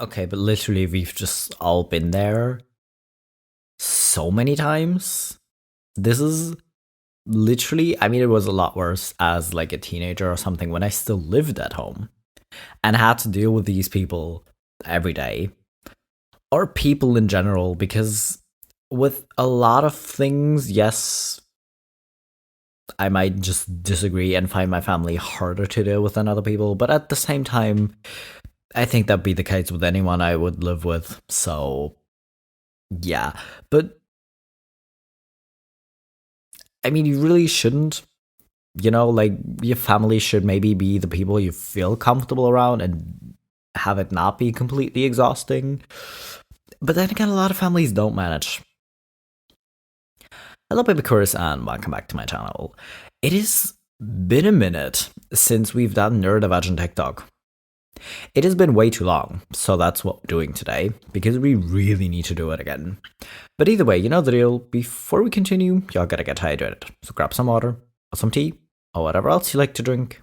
Okay, but literally, we've just all been there so many times. This is literally, I mean, it was a lot worse as like a teenager or something when I still lived at home and had to deal with these people every day, or people in general, because with a lot of things, yes, I might just disagree and find my family harder to deal with than other people, but at the same time, I think that'd be the case with anyone I would live with. So, yeah. But, I mean, you really shouldn't. Like, your family should maybe be the people you feel comfortable around and have it not be completely exhausting. But then again, a lot of families don't manage. Hello, baby Chris, and welcome back to my channel. It has been a minute since we've done Neurodivergent TikTok. It has been way too long, so that's what we're doing today, because we really need to do it again. But either way, you know the deal. Before we continue, y'all gotta get hydrated. So grab some water, or some tea, or whatever else you like to drink,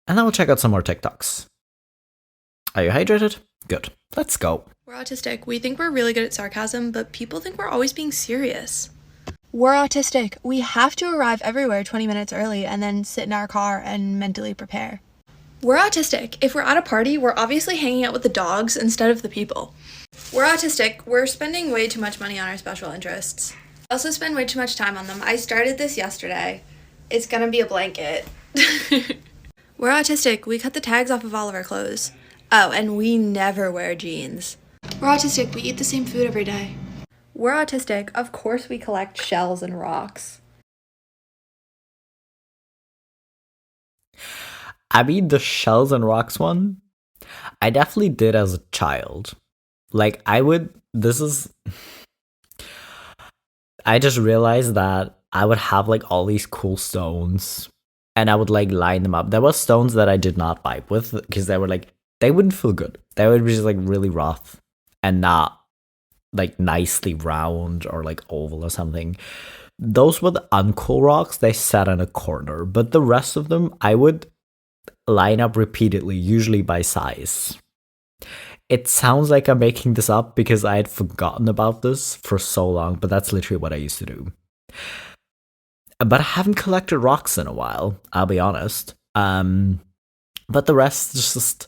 and then we'll check out some more TikToks. Are you hydrated? Good. Let's go. We're autistic. We think we're really good at sarcasm, but people think we're always being serious. We're autistic. We have to arrive everywhere 20 minutes early and then sit in our car and mentally prepare. We're autistic. If we're at a party, we're obviously hanging out with the dogs instead of the people. We're autistic. We're spending way too much money on our special interests. I also spend way too much time on them. I started this yesterday. It's gonna be a blanket. We're autistic. We cut the tags off of all of our clothes. Oh, and we never wear jeans. We're autistic. We eat the same food every day. We're autistic. Of course we collect shells and rocks. I mean, the shells and rocks one, I definitely did as a child. Like, I just realized that I would have, like, all these cool stones, and I would, like, line them up. There were stones that I did not vibe with, because they were, like, they wouldn't feel good. They would be just, like, really rough, and not, like, nicely round, or, like, oval or something. Those were the uncool rocks. They sat in a corner, but the rest of them, I would line up repeatedly, usually by size. It sounds like I'm making this up because I had forgotten about this for so long, but that's literally what I used to do. But I haven't collected rocks in a while, I'll be honest. But the rest is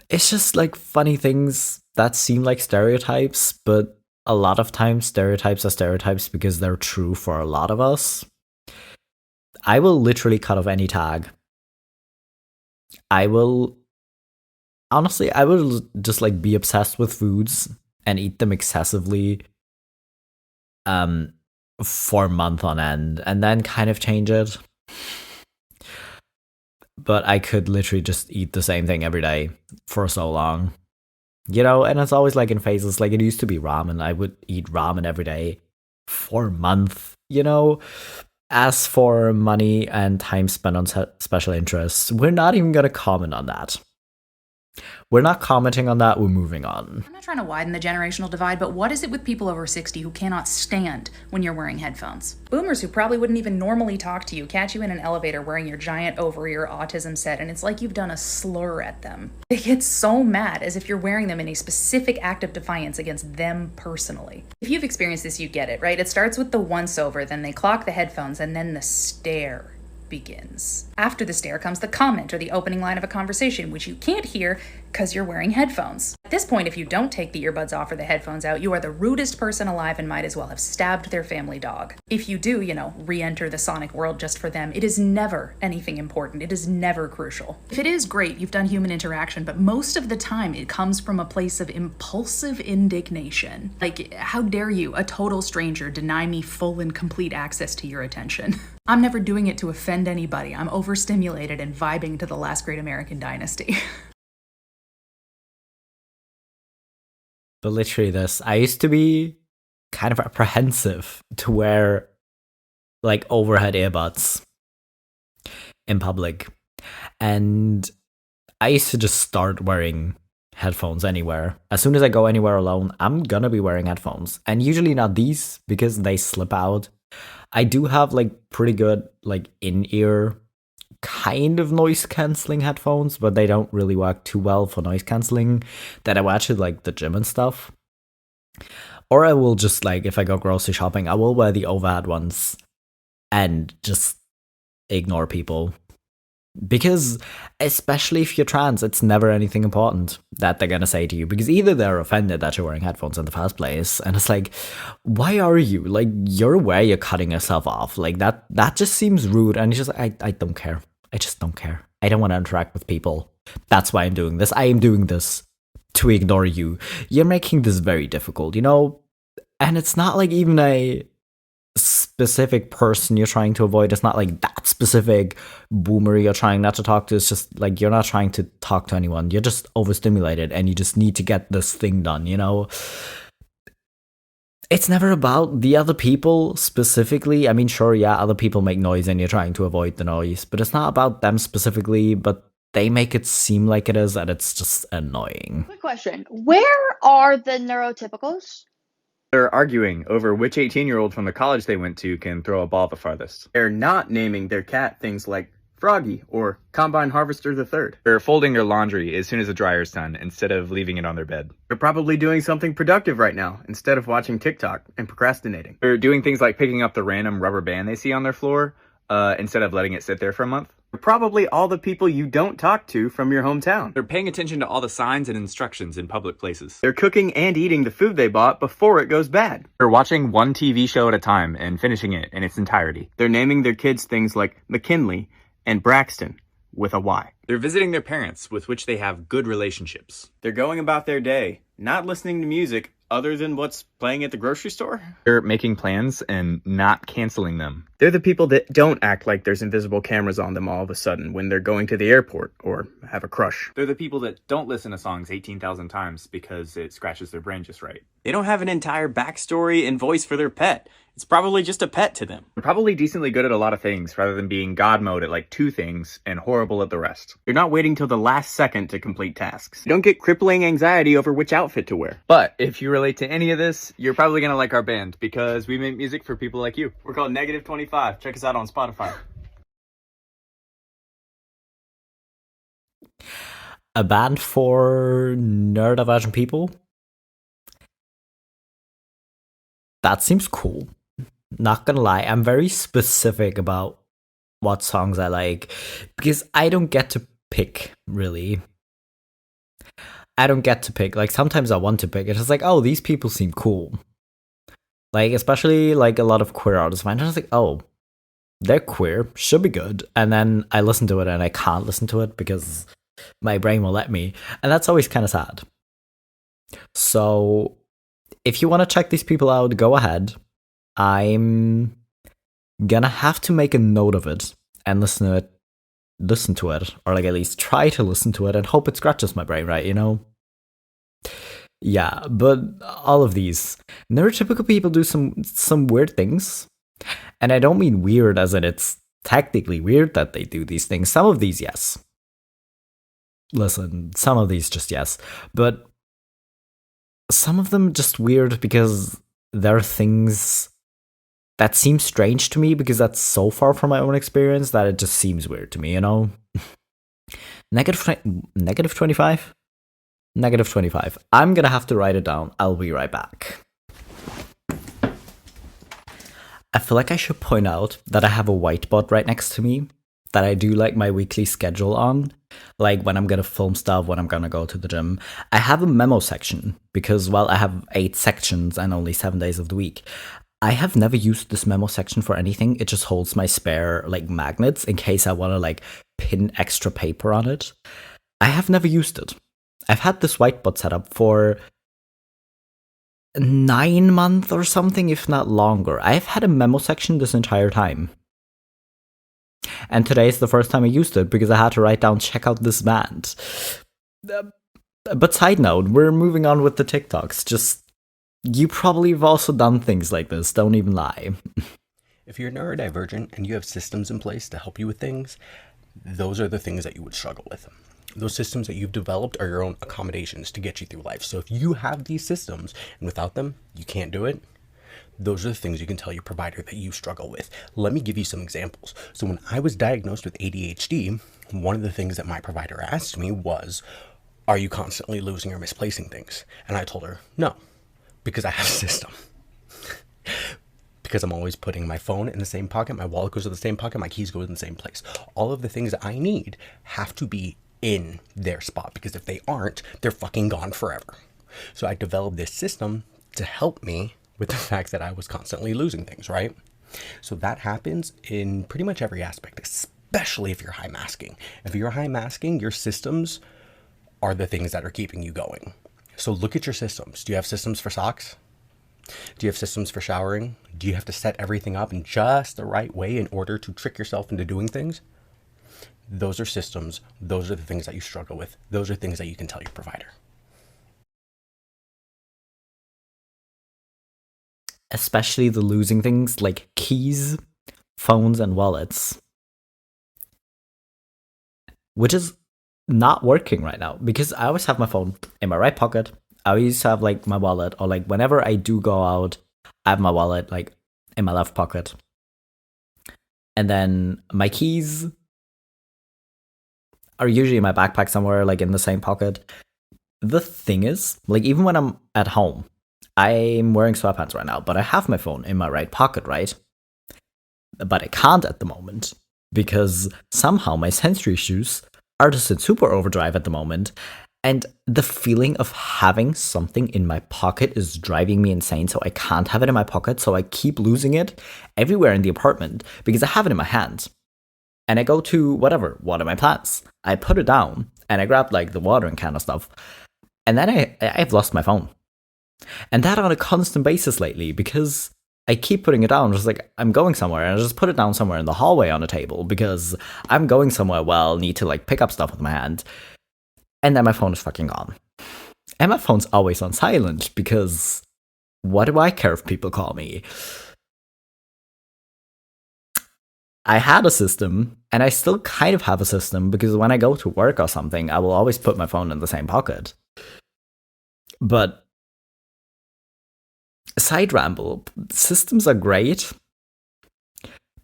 it's just like funny things that seem like stereotypes, but a lot of times stereotypes are stereotypes because they're true for a lot of us. I will literally cut off any tag. I will just like be obsessed with foods and eat them excessively for a month on end and then kind of change it. But I could literally just eat the same thing every day for so long. And it's always like in phases. Like, it used to be ramen. I would eat ramen every day for a month, As for money and time spent on special interests, we're not even going to comment on that. We're not commenting on that, we're moving on. I'm not trying to widen the generational divide, but what is it with people over 60 who cannot stand when you're wearing headphones? Boomers who probably wouldn't even normally talk to you catch you in an elevator wearing your giant over-ear autism set, and it's like you've done a slur at them. They get so mad as if you're wearing them in a specific act of defiance against them personally. If you've experienced this, you get it, right? It starts with the once-over, then they clock the headphones, and then the stare begins. After the stare comes the comment or the opening line of a conversation, which you can't hear because you're wearing headphones. At this point, if you don't take the earbuds off or the headphones out, you are the rudest person alive and might as well have stabbed their family dog. If you do, re-enter the sonic world just for them, it is never anything important. It is never crucial. If it is, great, you've done human interaction, but most of the time it comes from a place of impulsive indignation. Like, how dare you, a total stranger, deny me full and complete access to your attention? I'm never doing it to offend anybody. I'm overstimulated and vibing to the last great American dynasty. But literally this, I used to be kind of apprehensive to wear like overhead earbuds in public. And I used to just start wearing headphones anywhere. As soon as I go anywhere alone, I'm gonna be wearing headphones. And usually not these because they slip out. I do have like pretty good like in-ear kind of noise canceling headphones, but they don't really work too well for noise canceling, that I will actually like the gym and stuff. Or I will just, like, if I go grocery shopping, I will wear the overhead ones and just ignore people. Because, especially if you're trans, it's never anything important that they're gonna say to you. Because either they're offended that you're wearing headphones in the first place, and it's like, why are you? Like, you're aware you're cutting yourself off. Like, that just seems rude. And it's just, I don't care. I just don't care. I don't want to interact with people. That's why I'm doing this. I am doing this to ignore you. You're making this very difficult, you know? And it's not like even a specific person you're trying to avoid. It's not like that specific boomer you're trying not to talk to. It's just like you're not trying to talk to anyone. You're just overstimulated and you just need to get this thing done, you know? It's never about the other people specifically. I mean, sure, yeah, other people make noise and you're trying to avoid the noise, but it's not about them specifically, but they make it seem like it is, and it's just annoying. Quick question. Where are the neurotypicals? They're arguing over which 18-year-old from the college they went to can throw a ball the farthest. They're not naming their cat things like Froggy or Combine Harvester the Third. They're folding their laundry as soon as the dryer's done instead of leaving it on their bed. They're probably doing something productive right now instead of watching TikTok and procrastinating. They're doing things like picking up the random rubber band they see on their floor instead of letting it sit there for a month. They're probably all the people you don't talk to from your hometown. They're paying attention to all the signs and instructions in public places. They're cooking and eating the food they bought before it goes bad. They're watching one TV show at a time and finishing it in its entirety. They're naming their kids things like McKinley and Braxton with a Y. They're visiting their parents, with which they have good relationships. They're going about their day, not listening to music other than what's playing at the grocery store. They're making plans and not canceling them. They're the people that don't act like there's invisible cameras on them all of a sudden when they're going to the airport or have a crush. They're the people that don't listen to songs 18,000 times because it scratches their brain just right. They don't have an entire backstory and voice for their pet. It's probably just a pet to them. They're probably decently good at a lot of things rather than being God mode at like 2 things and horrible at the rest. You're not waiting till the last second to complete tasks. You don't get crippling anxiety over which outfit to wear. But if you relate to any of this, you're probably gonna like our band because we make music for people like you. We're called Negative 25. Check us out on Spotify. A band for neurodivergent people? That seems cool. Not gonna lie, I'm very specific about what songs I like because I don't get to pick, really. I don't get to pick. Like, sometimes I want to pick. It's just like, oh, these people seem cool. Like, especially, like, a lot of queer artists. I'm just like, oh, they're queer, should be good. And then I listen to it and I can't listen to it because my brain will let me. And that's always kind of sad. So, if you want to check these people out, go ahead. I'm gonna have to make a note of it and listen to it, or like at least try to listen to it and hope it scratches my brain, right, you know? Yeah, but all of these neurotypical people do some weird things. And I don't mean weird as in it's technically weird that they do these things. Some of these, yes. Listen, some of these just yes. But some of them just weird because there are things that seem strange to me because that's so far from my own experience that it just seems weird to me, you know? Negative 25? Negative 25. I'm gonna have to write it down. I'll be right back. I feel like I should point out that I have a whiteboard right next to me that I do like my weekly schedule on, like when I'm gonna film stuff, when I'm gonna go to the gym. I have a memo section because, well, I have 8 sections and only 7 days of the week. I have never used this memo section for anything. It just holds my spare, like, magnets in case I want to, like, pin extra paper on it. I have never used it. I've had this whiteboard set up for 9 months or something, if not longer. I've had a memo section this entire time. And today is the first time I used it because I had to write down, check out this band. But side note, we're moving on with the TikToks. Just, you probably have also done things like this, don't even lie. If you're neurodivergent and you have systems in place to help you with things, those are the things that you would struggle with. Those systems that you've developed are your own accommodations to get you through life. So if you have these systems and without them, you can't do it, those are the things you can tell your provider that you struggle with. Let me give you some examples. So when I was diagnosed with ADHD, one of the things that my provider asked me was, are you constantly losing or misplacing things? And I told her, no, because I have a system. Because I'm always putting my phone in the same pocket, my wallet goes to the same pocket, my keys go in the same place. All of the things that I need have to be in their spot, because if they aren't, they're fucking gone forever. So I developed this system to help me with the fact that I was constantly losing things, right? So that happens in pretty much every aspect, especially if you're high masking. If you're high masking, your systems are the things that are keeping you going. So look at your systems. Do you have systems for socks? Do you have systems for showering? Do you have to set everything up in just the right way in order to trick yourself into doing things? Those are systems. Those are the things that you struggle with. Those are things that you can tell your provider. Especially the losing things like keys, phones, and wallets. Which is not working right now, because I always have my phone in my right pocket. I always have like my wallet, or like whenever I do go out, I have my wallet like in my left pocket. And then my keys are usually in my backpack somewhere, like in the same pocket. The thing is, like even when I'm at home, I'm wearing sweatpants right now, but I have my phone in my right pocket, right? But I can't at the moment, because somehow my sensory issues are just in super overdrive at the moment. And the feeling of having something in my pocket is driving me insane, so I can't have it in my pocket, so I keep losing it everywhere in the apartment, because I have it in my hand. And I go to whatever, water my plants. I put it down, and I grab like the watering can of stuff, and then I've lost my phone. And that on a constant basis lately, because I keep putting it down, just like I'm going somewhere, and I just put it down somewhere in the hallway on a table, because I'm going somewhere, well, need to like pick up stuff with my hand. And then my phone is fucking gone. And my phone's always on silent, because what do I care if people call me? I had a system, and I still kind of have a system, because when I go to work or something, I will always put my phone in the same pocket. But side ramble, systems are great.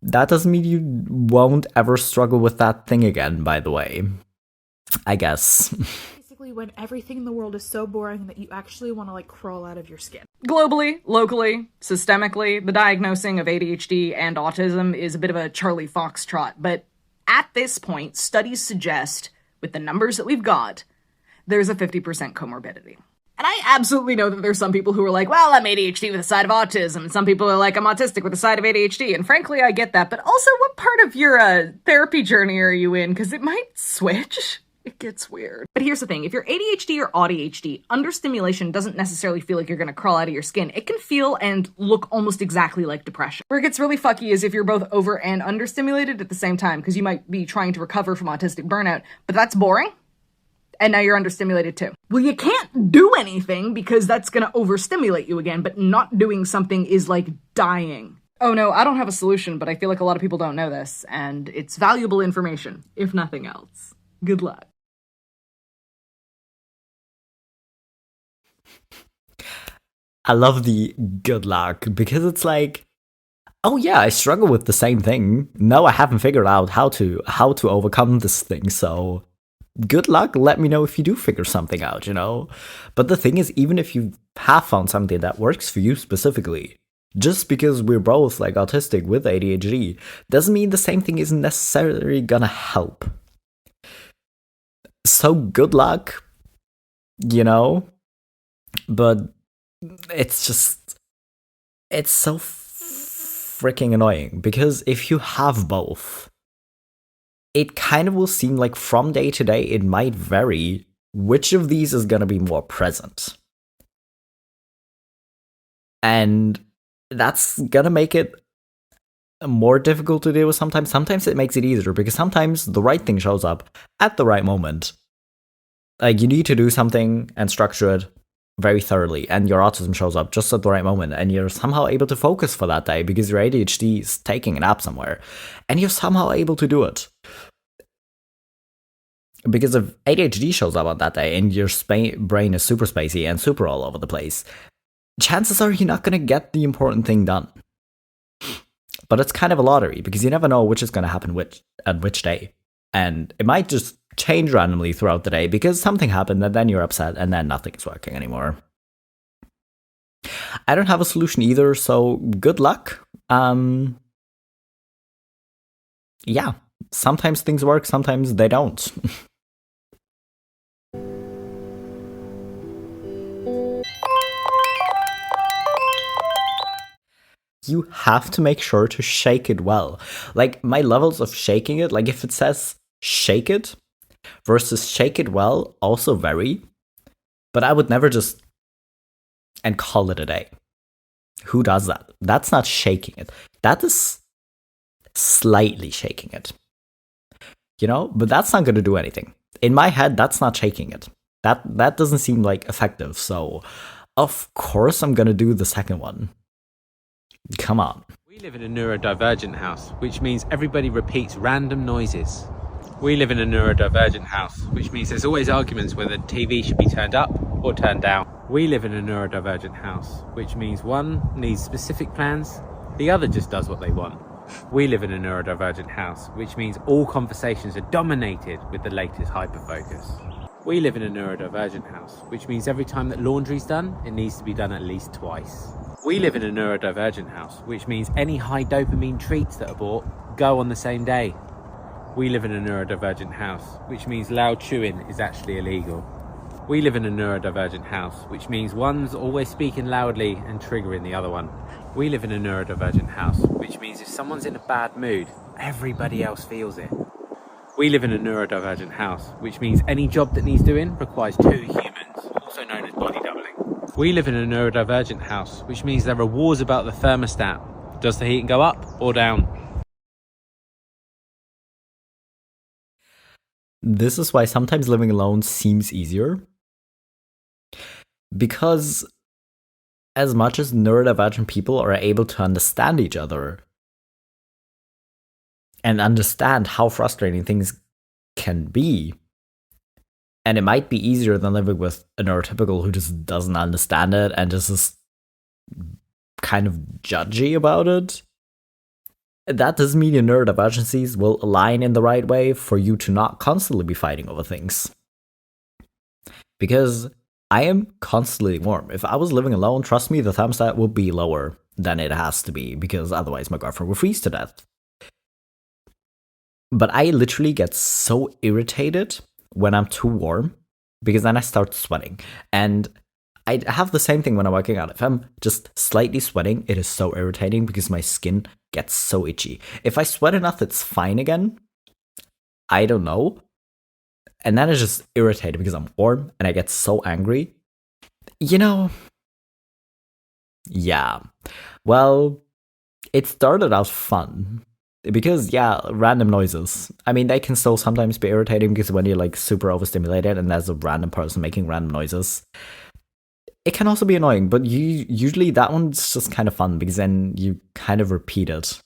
That doesn't mean you won't ever struggle with that thing again, by the way. I guess. Basically, when everything in the world is so boring that you actually want to like crawl out of your skin. Globally, locally, systemically, the diagnosing of ADHD and autism is a bit of a Charlie Foxtrot, but at this point, studies suggest, with the numbers that we've got, there's a 50% comorbidity. And I absolutely know that there's some people who are like, well, I'm ADHD with a side of autism, and some people are like, I'm autistic with a side of ADHD, and frankly, I get that, but also, what part of your therapy journey are you in? Because it might switch. It gets weird. But here's the thing, if you're ADHD or ADHD, understimulation doesn't necessarily feel like you're gonna crawl out of your skin. It can feel and look almost exactly like depression. Where it gets really fucky is if you're both over and understimulated at the same time, because you might be trying to recover from autistic burnout, but that's boring. And now you're understimulated too. Well, you can't do anything because that's gonna overstimulate you again, but not doing something is like dying. Oh no, I don't have a solution, but I feel like a lot of people don't know this, and it's valuable information, if nothing else. Good luck. I love the good luck, because it's like, oh yeah, I struggle with the same thing. No, I haven't figured out how to overcome this thing, so good luck. Let me know if you do figure something out, you know? But the thing is, even if you have found something that works for you specifically, just because we're both like autistic with ADHD, doesn't mean the same thing isn't necessarily gonna help. So good luck, you know? But it's so freaking annoying, because if you have both, it kind of will seem like from day to day it might vary which of these is going to be more present. And that's going to make it more difficult to deal with sometimes. Sometimes it makes it easier, because sometimes the right thing shows up at the right moment. Like, you need to do something and structure it very thoroughly, and your autism shows up just at the right moment, and you're somehow able to focus for that day because your ADHD is taking a nap somewhere, and you're somehow able to do it. Because if ADHD shows up on that day and your brain is super spacey and super all over the place, chances are you're not going to get the important thing done. But it's kind of a lottery because you never know which is going to happen at which day. And it might just change randomly throughout the day because something happened and then you're upset and then nothing is working anymore. I don't have a solution either, so good luck. Yeah, sometimes things work, sometimes they don't. You have to make sure to shake it well. Like, my levels of shaking it, like if it says shake it versus shake it well, also vary. But I would never just and call it a day. Who does that? That's not shaking it. That is slightly shaking it. You know, but that's not going to do anything. In my head, that's not shaking it. That doesn't seem like effective. So, of course, I'm going to do the second one. Come on. We live in a neurodivergent house, which means everybody repeats random noises. We live in a neurodivergent house, which means there's always arguments whether the TV should be turned up or turned down. We live in a neurodivergent house, which means one needs specific plans, the other just does what they want. We live in a neurodivergent house, which means all conversations are dominated with the latest hyperfocus. We live in a neurodivergent house, which means every time that laundry's done, it needs to be done at least twice. We live in a neurodivergent house, which means any high dopamine treats that are bought go on the same day. We live in a neurodivergent house, which means loud chewing is actually illegal. We live in a neurodivergent house, which means one's always speaking loudly and triggering the other one. We live in a neurodivergent house, which means if someone's in a bad mood, everybody else feels it. We live in a neurodivergent house, which means any job that needs doing requires two humans, also known as body doubling. We live in a neurodivergent house, which means there are wars about the thermostat. Does the heat go up or down? This is why sometimes living alone seems easier. Because as much as neurodivergent people are able to understand each other and understand how frustrating things can be, and it might be easier than living with a neurotypical who just doesn't understand it and just is kind of judgy about it, that doesn't mean your neurodivergencies will align in the right way for you to not constantly be fighting over things. Because I am constantly warm. If I was living alone, trust me, the thermostat would be lower than it has to be, because otherwise my girlfriend would freeze to death. But I literally get so irritated when I'm too warm, because then I start sweating. And I have the same thing when I'm working out. If I'm just slightly sweating, it is so irritating because my skin gets so itchy. If I sweat enough, it's fine again. I don't know. And then it's just irritated because I'm warm and I get so angry. You know, yeah. Well, it started out fun. Because, yeah, random noises. I mean, they can still sometimes be irritating because when you're like super overstimulated and there's a random person making random noises, it can also be annoying. But usually that one's just kind of fun because then you kind of repeat it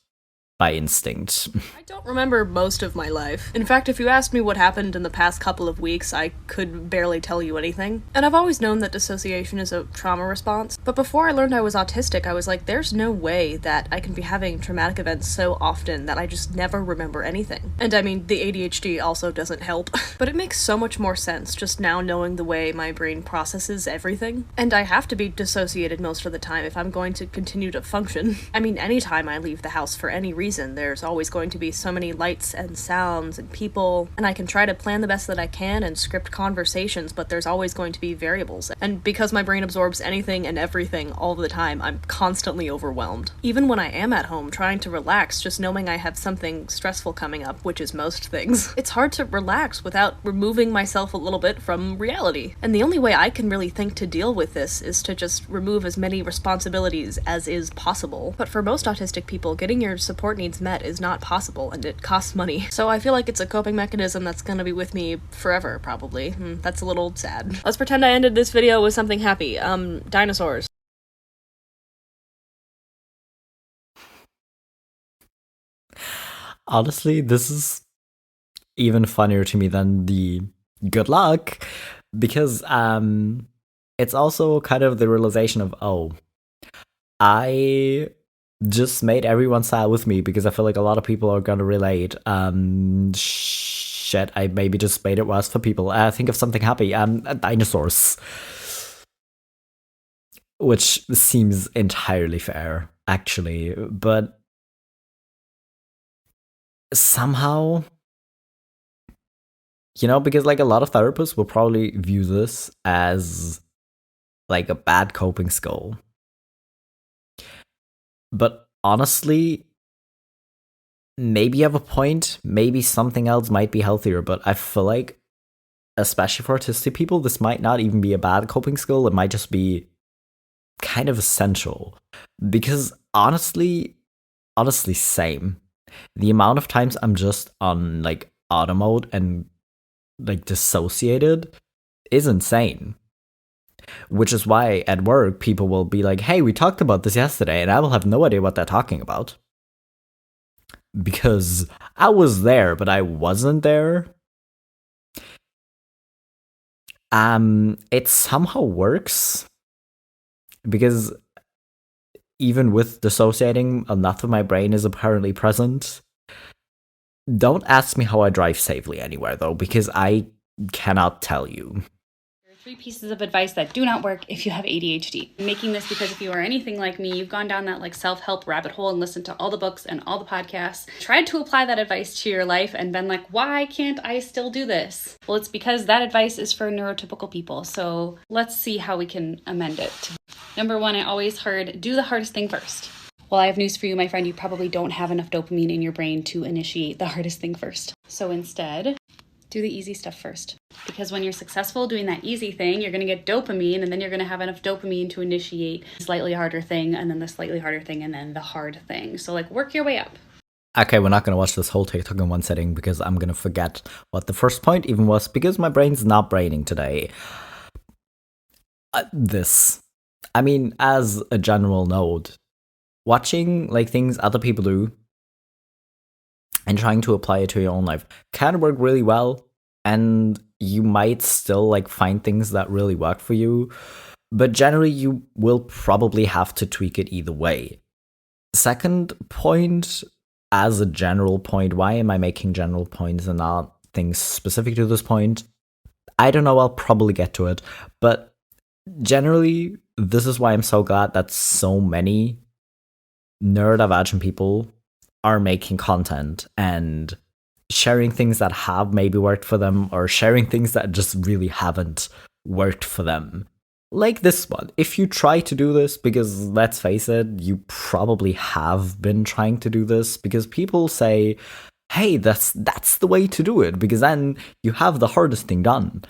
by instinct. I don't remember most of my life. In fact, if you asked me what happened in the past couple of weeks, I could barely tell you anything. And I've always known that dissociation is a trauma response. But before I learned I was autistic, I was like, there's no way that I can be having traumatic events so often that I just never remember anything. And I mean, the ADHD also doesn't help. But it makes so much more sense just now knowing the way my brain processes everything. And I have to be dissociated most of the time if I'm going to continue to function. I mean, anytime I leave the house for any reason, there's always going to be so many lights and sounds and people, and I can try to plan the best that I can and script conversations, but there's always going to be variables. And because my brain absorbs anything and everything all the time, I'm constantly overwhelmed. Even when I am at home trying to relax, just knowing I have something stressful coming up, which is most things, it's hard to relax without removing myself a little bit from reality. And the only way I can really think to deal with this is to just remove as many responsibilities as is possible. But for most autistic people, getting your support needs met is not possible, and it costs money. So I feel like it's a coping mechanism that's gonna be with me forever, probably. That's a little sad. Let's pretend I ended this video with something happy. Dinosaurs. Honestly, this is even funnier to me than the good luck, because it's also kind of the realization of, oh, I just made everyone sad with me because I feel like a lot of people are gonna relate. Shit, I maybe just made it worse for people. Think of something happy. Dinosaurs. Which seems entirely fair, actually. But somehow, because like a lot of therapists will probably view this as like a bad coping skill. But honestly, maybe you have a point. Maybe something else might be healthier. But I feel like, especially for autistic people, this might not even be a bad coping skill. It might just be kind of essential. Because honestly, same. The amount of times I'm just on like auto mode and like dissociated is insane. Which is why at work, people will be like, hey, we talked about this yesterday, and I will have no idea what they're talking about. Because I was there, but I wasn't there. It somehow works. Because even with dissociating, enough of my brain is apparently present. Don't ask me how I drive safely anywhere, though, because I cannot tell you. 3 pieces of advice that do not work if you have ADHD. I'm making this because if you are anything like me, you've gone down that like self-help rabbit hole and listened to all the books and all the podcasts, tried to apply that advice to your life and been like, why can't I still do this? Well, it's because that advice is for neurotypical people. So let's see how we can amend it. Number 1, I always heard, do the hardest thing first. Well, I have news for you, my friend. You probably don't have enough dopamine in your brain to initiate the hardest thing first. So instead, do the easy stuff first. Because when you're successful doing that easy thing, you're going to get dopamine, and then you're going to have enough dopamine to initiate the slightly harder thing, and then the slightly harder thing, and then the hard thing. So like work your way up. Okay, we're not going to watch this whole TikTok in one sitting because I'm going to forget what the first point even was because my brain's not braining today. I mean, as a general note, watching like things other people do and trying to apply it to your own life can work really well, and you might still like find things that really work for you, but generally you will probably have to tweak it either way. Second point, as a general point, why am I making general points and not things specific to this point? I don't know, I'll probably get to it, but generally, this is why I'm so glad that so many neurodivergent people are making content and sharing things that have maybe worked for them or sharing things that just really haven't worked for them. Like this one. If you try to do this, because let's face it, you probably have been trying to do this because people say, hey, that's the way to do it because then you have the hardest thing done.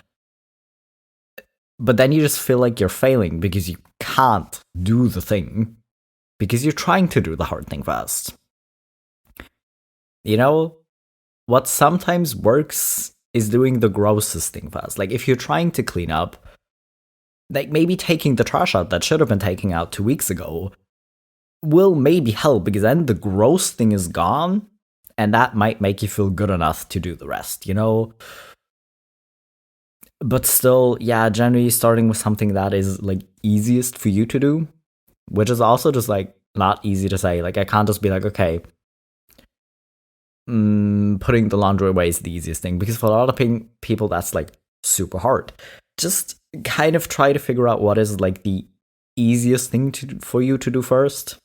But then you just feel like you're failing because you can't do the thing because you're trying to do the hard thing first. What sometimes works is doing the grossest thing first. Like if you're trying to clean up, like maybe taking the trash out that should have been taken out 2 weeks ago will maybe help because then the gross thing is gone and that might make you feel good enough to do the rest, But still, yeah, generally starting with something that is like easiest for you to do, which is also just like not easy to say. Like I can't just be like, okay, putting the laundry away is the easiest thing because for a lot of people that's like super hard. Just kind of try to figure out what is like the easiest thing for you to do first,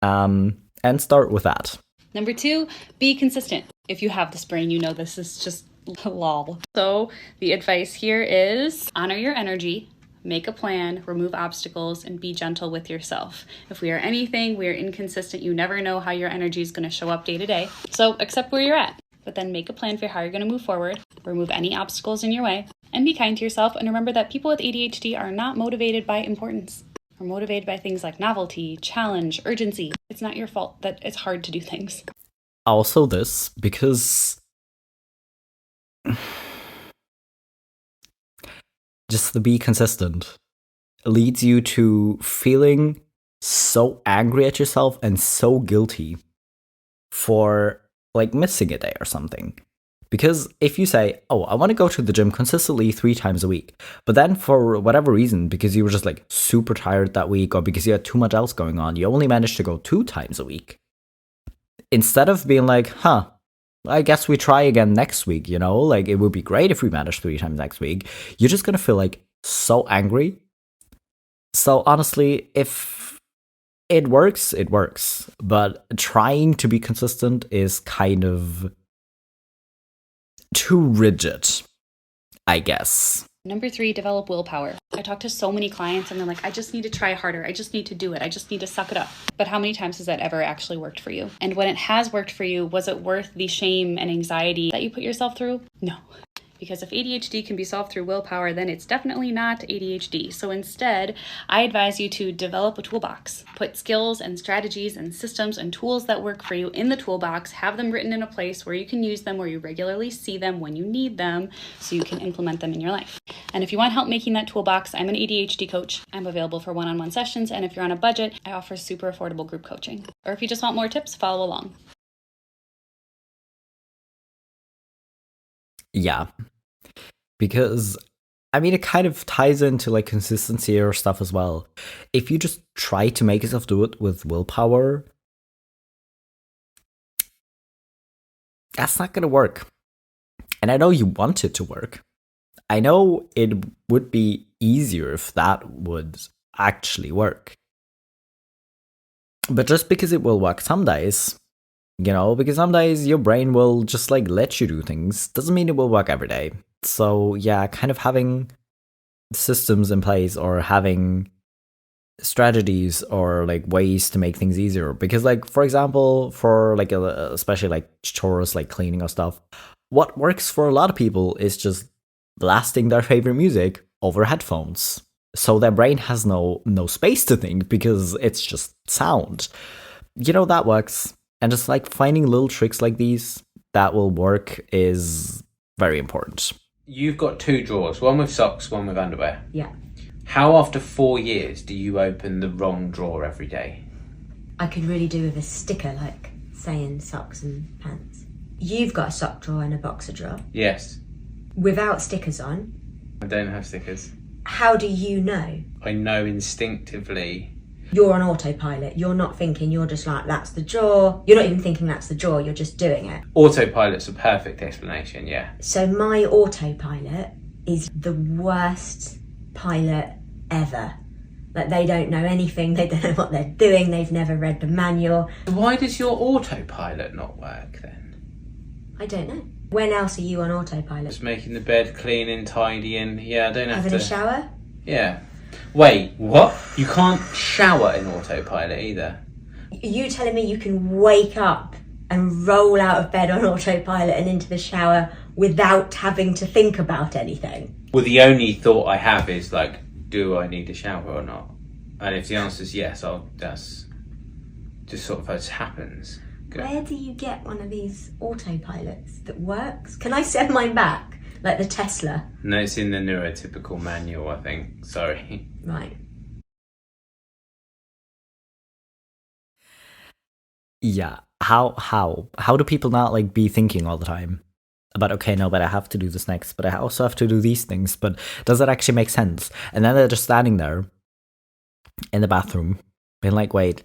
and start with that. Number 2, be consistent. If you have this brain, this is just lol. So the advice here is honor your energy, make a plan, remove obstacles, and be gentle with yourself. If we are anything, we are inconsistent. You never know how your energy is going to show up day to day. So accept where you're at, but then make a plan for how you're going to move forward, remove any obstacles in your way, and be kind to yourself. And remember that people with ADHD are not motivated by importance. We're motivated by things like novelty, challenge, urgency. It's not your fault that it's hard to do things. Also this, because just to be consistent leads you to feeling so angry at yourself and so guilty for like missing a day or something. Because if you say, oh, I want to go to the gym consistently 3 times a week, but then for whatever reason, because you were just like super tired that week or because you had too much else going on, you only managed to go 2 times a week. Instead of being like, I guess we try again next week, you know, like it would be great if we managed 3 times next week, you're just going to feel like so angry. So honestly, if it works, it works. But trying to be consistent is kind of too rigid, I guess. Number 3, develop willpower. I talk to so many clients and they're like, I just need to try harder. I just need to do it. I just need to suck it up. But how many times has that ever actually worked for you? And when it has worked for you, was it worth the shame and anxiety that you put yourself through? No. Because if ADHD can be solved through willpower, then it's definitely not ADHD. So instead, I advise you to develop a toolbox. Put skills and strategies and systems and tools that work for you in the toolbox. Have them written in a place where you can use them, where you regularly see them when you need them, so you can implement them in your life. And if you want help making that toolbox, I'm an ADHD coach. I'm available for one-on-one sessions. And if you're on a budget, I offer super affordable group coaching. Or if you just want more tips, follow along. Yeah. Because, I mean, it kind of ties into like consistency or stuff as well. If you just try to make yourself do it with willpower, that's not going to work. And I know you want it to work. I know it would be easier if that would actually work. But just because it will work some days, you know, because some days your brain will just like let you do things, doesn't mean it will work every day. So yeah, kind of having systems in place or having strategies or like ways to make things easier. Because like, for example, for like especially like chores like cleaning or stuff, what works for a lot of people is just blasting their favorite music over headphones. So their brain has no space to think because it's just sound. You know, that works. And just like finding little tricks like these that will work is very important. You've got 2 drawers, one with socks, one with underwear. Yeah. How after 4 years do you open the wrong drawer every day? I could really do with a sticker, like saying socks and pants. You've got a sock drawer and a boxer drawer. Yes. Without stickers on. I don't have stickers. How do you know? I know instinctively. You're on autopilot. You're not thinking, you're just like, that's the drawer. You're not even thinking that's the drawer, you're just doing it. Autopilot's a perfect explanation, yeah. So my autopilot is the worst pilot ever. Like, they don't know anything, they don't know what they're doing, they've never read the manual. Why does your autopilot not work then? I don't know. When else are you on autopilot? Just making the bed, cleaning, tidying. Yeah, I don't have Having a shower? Yeah. Wait, what? You can't shower in autopilot either. Are you telling me you can wake up and roll out of bed on autopilot and into the shower without having to think about anything? Well, the only thought I have is like, do I need a shower or not? And if the answer is yes, that's just sort of how it happens. Good. Where do you get one of these autopilots that works? Can I send mine back? Like the Tesla? No, it's in the Neurotypical manual, I think. Sorry. Right. Yeah. How do people not like be thinking all the time about, okay, no, but I have to do this next, but I also have to do these things, but does that actually make sense? And then they're just standing there in the bathroom being like, wait,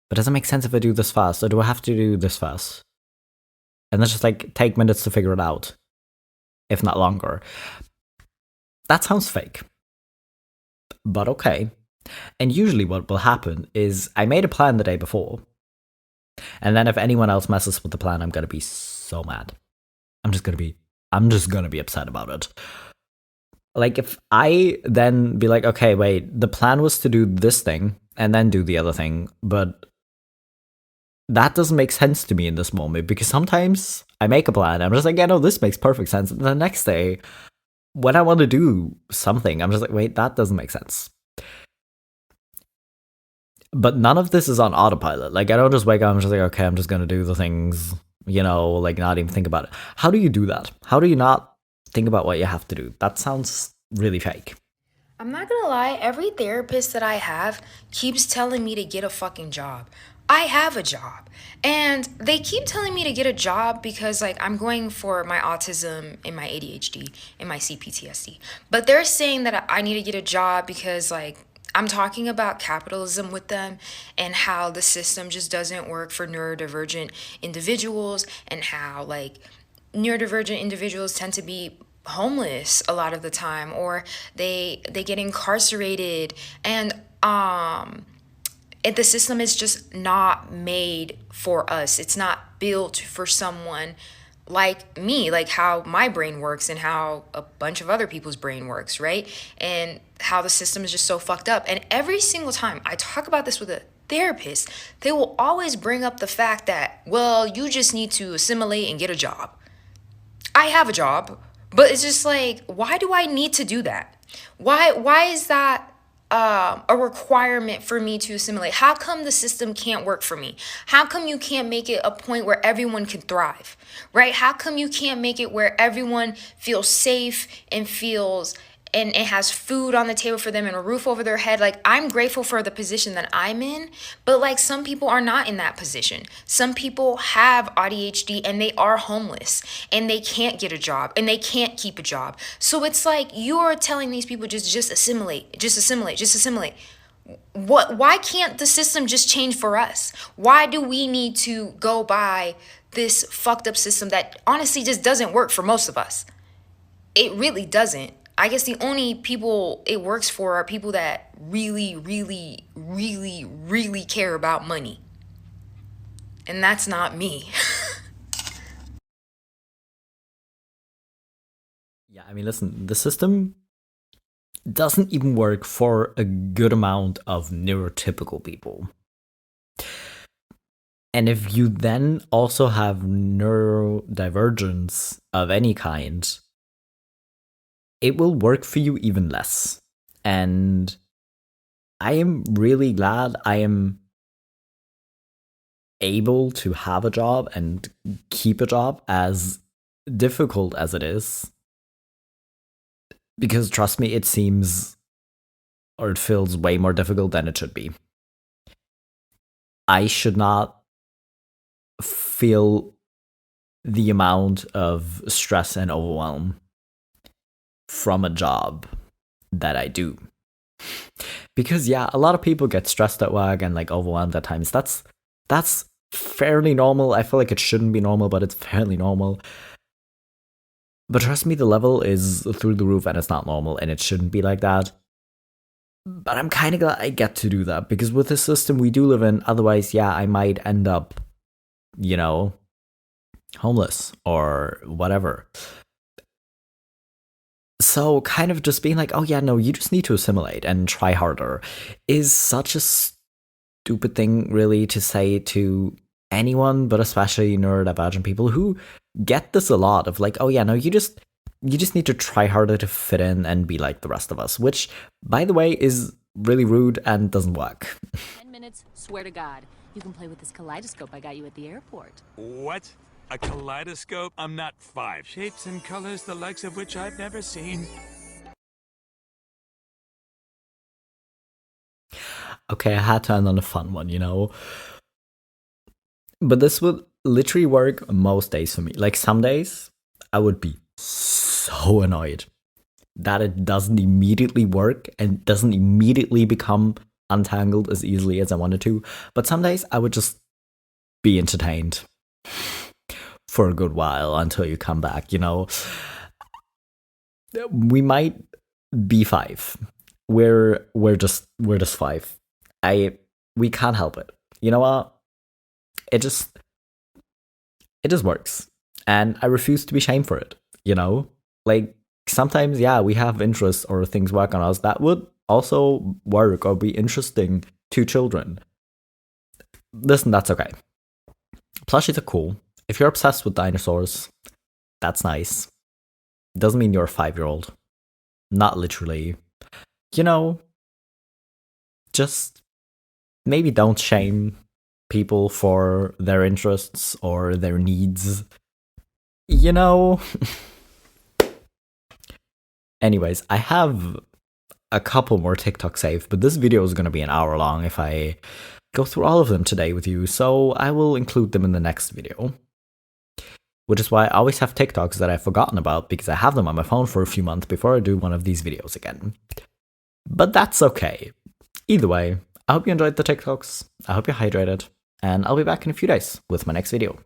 but does it make sense if I do this fast, or do I have to do this fast? And then just like take minutes to figure it out, if not longer. That sounds fake. But okay. And usually what will happen is I made a plan the day before. And then if anyone else messes with the plan, I'm going to be so mad. I'm just going to be upset about it. Like if I then be like, okay, wait, the plan was to do this thing and then do the other thing, but that doesn't make sense to me in this moment, because sometimes I make a plan, I'm just like, yeah, no, this makes perfect sense. And the next day, when I want to do something, I'm just like, wait, that doesn't make sense. But none of this is on autopilot. Like, I don't just wake up, I'm just like, okay, I'm just going to do the things, you know, like not even think about it. How do you do that? How do you not think about what you have to do? That sounds really fake. I'm not gonna lie, every therapist that I have keeps telling me to get a fucking job. I have a job. And they keep telling me to get a job because, like, I'm going for my autism and my ADHD and my CPTSD. But they're saying that I need to get a job because, like, I'm talking about capitalism with them and how the system just doesn't work for neurodivergent individuals, and how, like, neurodivergent individuals tend to be homeless a lot of the time, or they get incarcerated, and the system is just not made for us. It's not built for someone like me, like how my brain works and how a bunch of other people's brain works, right? And how the system is just so fucked up. And every single time I talk about this with a therapist, they will always bring up the fact that, well, you just need to assimilate and get a job. I have a job, but it's just like, why do I need to do that? Why is that a requirement for me to assimilate? How come the system can't work for me? How come you can't make it a point where everyone can thrive, right? How come you can't make it where everyone feels safe and feels and has food on the table for them and a roof over their head? Like, I'm grateful for the position that I'm in, but like, some people are not in that position. Some people have ADHD and they are homeless and they can't get a job and they can't keep a job. So it's like, you're telling these people just assimilate. Why can't the system just change for us? Why do we need to go by this fucked up system that honestly just doesn't work for most of us? It really doesn't. I guess the only people it works for are people that really, really, really, really care about money. And that's not me. Yeah, I mean, listen, the system doesn't even work for a good amount of neurotypical people. And if you then also have neurodivergence of any kind, it will work for you even less. And I am really glad I am able to have a job and keep a job, as difficult as it is. Because trust me, it seems, or it feels way more difficult than it should be. I should not feel the amount of stress and overwhelm from a job that I do. Because yeah, a lot of people get stressed at work and like overwhelmed at times. That's fairly normal. I feel like it shouldn't be normal, but it's fairly normal. But trust me, the level is through the roof and it's not normal and it shouldn't be like that. But I'm kind of glad I get to do that, because with the system we do live in, otherwise, yeah, I might end up, homeless or whatever. So kind of just being like, oh yeah, no, you just need to assimilate and try harder is such a stupid thing really to say to anyone, but especially neurodivergent people who get this a lot of like, oh yeah, no, you just need to try harder to fit in and be like the rest of us, which, by the way, is really rude and doesn't work. 10 minutes, swear to God. You can play with this kaleidoscope I got you at the airport. What? A kaleidoscope? I'm not 5. Shapes and colors, the likes of which I've never seen. Okay, I had to end on a fun one, But this would literally work most days for me. Like, some days, I would be so annoyed that it doesn't immediately work and doesn't immediately become untangled as easily as I wanted to. But some days, I would just be entertained for a good while until you come back, We might be 5. We're just 5. We can't help it. You know what? It just works. And I refuse to be shamed for it, Like, sometimes, yeah, we have interests or things work on us that would also work or be interesting to children. Listen, that's okay. Plushies are cool. If you're obsessed with dinosaurs, that's nice. Doesn't mean you're a 5-year-old. Not literally. Just maybe don't shame people for their interests or their needs. Anyways, I have a couple more TikTok saved, but this video is going to be an hour long if I go through all of them today with you, so I will include them in the next video. Which is why I always have TikToks that I've forgotten about, because I have them on my phone for a few months before I do one of these videos again. But that's okay. Either way, I hope you enjoyed the TikToks, I hope you're hydrated, and I'll be back in a few days with my next video.